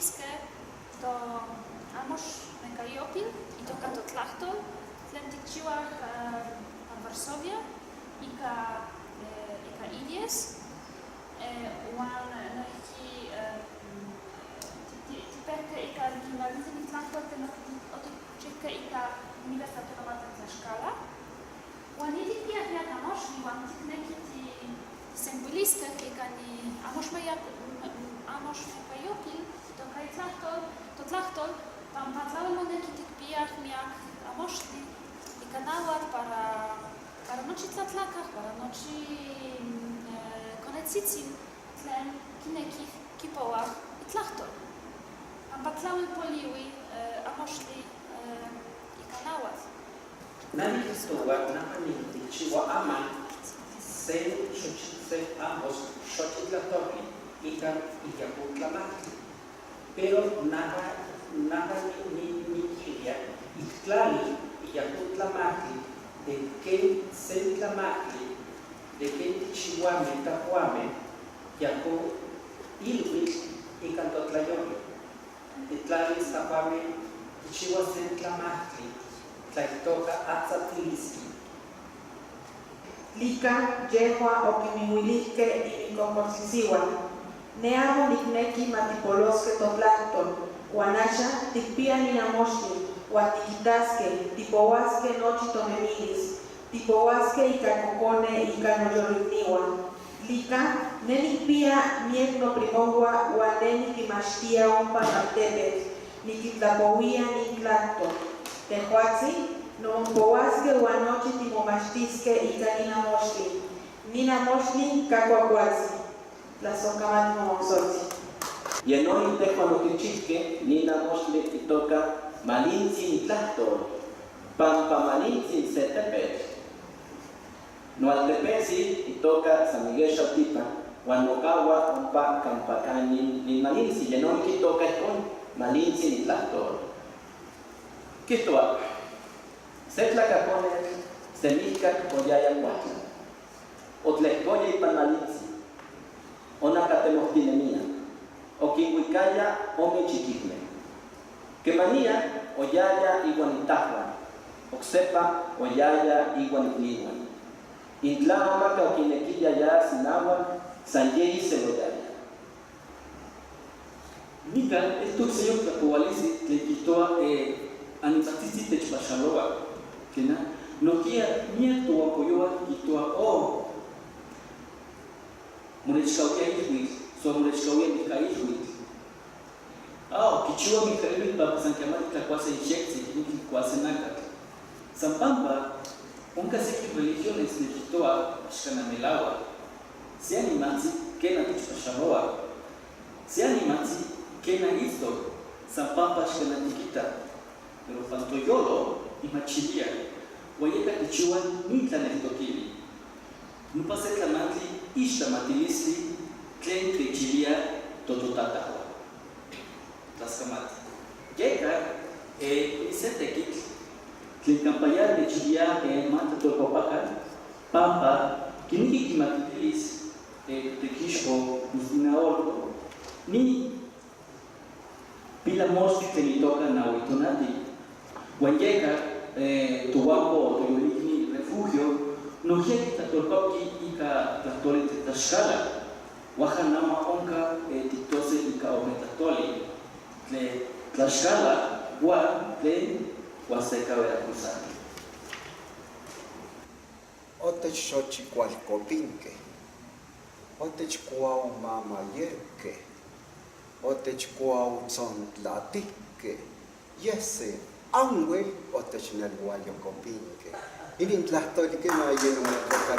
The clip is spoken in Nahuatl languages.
bliske do Amos Nekajopil i to kato tlachtol, tlen tikciłach w Warszawie i ka Idies, wan no perke i ka gimnazjum tlachtol ten otyczykę i ka uniwersytetowa ta szkala. Wan jedik piach jak Amos i wan tik neki ti symboliske i ka ni Amos Nekajopil to kaj tlachtol tam patlały moneki tych pijach jak Amoszli i kanałat para noci tlatlakach, para noci konecicin tlen kinekich kipołach i tlachtol. Tam patlały poliły Amoszli i kanałat. Nani kistuwat na panikichiwa aman sen Amos xochitlatorli ikan ikaputlamaki. Pero nada ni quería Ixtlali y Yaputlamaki, de que Sentlamaki, de que Chihuame, Tahuame, Yapu, Ilwi y Cantotlayomi. Itlali Tahuame, Chihuahua Sentlamaki, Tlaitoka Atzatiliski. Lika, Yehua, Okimihuilike y Nicocotzisiwa. Neamo nikneki matipoloske totlacton. Guanacha, tikpia ninamoshni, guatikitaske, tipohuasque nochi tomemilis, tipohuasque icacocone icanoyoriniwa. Lika, nenikpia miekno primogua, guaneni kimashtia ompa matepet, nikitlapouia niklacto. Tehuatzi, nompohuasque guanochi timomashtisque icaninamoshni, ninamoshni cacuacuatzi. La socamat momosoti. Y en hoy te cuando que chisque, ni na mosle y toca malinzi tlactor, pampa malinzi se tepe. No al tepesi y toca San Miguel Xautipa, Guanocawa, Ompa, Campacani, ni malinzi, y en hoy que toca con malinzi y tlactor. ¿Qué esto va? Se tlacapone, se misca o ya cuatro. O tlecoya y pan malinzi, o nacatemostinemia. O Kiwikaya o Mechiquisme. Que manía o yaya iguanitahua, oxepa o yaya iguanitliwan. Intlamaca o Kinequilla ya sinagua, sanyei celoyaya. Mika, esto se yo capovalisi que quitó anipatisi techpachaloa, que no quiera nieto o apoyoa quitó o monechcauquia ihuis. Sobre escoger Micaíl. Kichua Micaíl para Sankamari Tlacuase y Shexi, Yuki Cuasenaca. Zampamba, un cacique religiones de Quitoa, Xcanamelawa. Se animazi, que na Tichpachaloa. Se animazi, que na Isto, Zampamba Xcanatiquita. Pero Pantoyolo y Machilia, Guayeca Kichua Nitla Nestokili. No pase Tlamantli, Ishta Matilisli. Tlen techilia tototatawa. Tlaskamati. Llega Isetekik, tlen campayar de chilia mata tolpapaca, pampa, kiniki kimatilis, tequisco, musinaorco, ni pila mosti tlen toca na uitonati. Cuando llega tuwampo o toyolikni refugio, no llega tolpaki ika tlatoli tashkala. Wahanama onka titose ika ometatoli tle tlaxcala gua tle huasteca veracruzana. Otechxochicualcopinque, otechcuaumamayerque, otechcuautzontlatique, yese, aunque otechnelhuayocopinque. Inintlastolique no hay en una coca.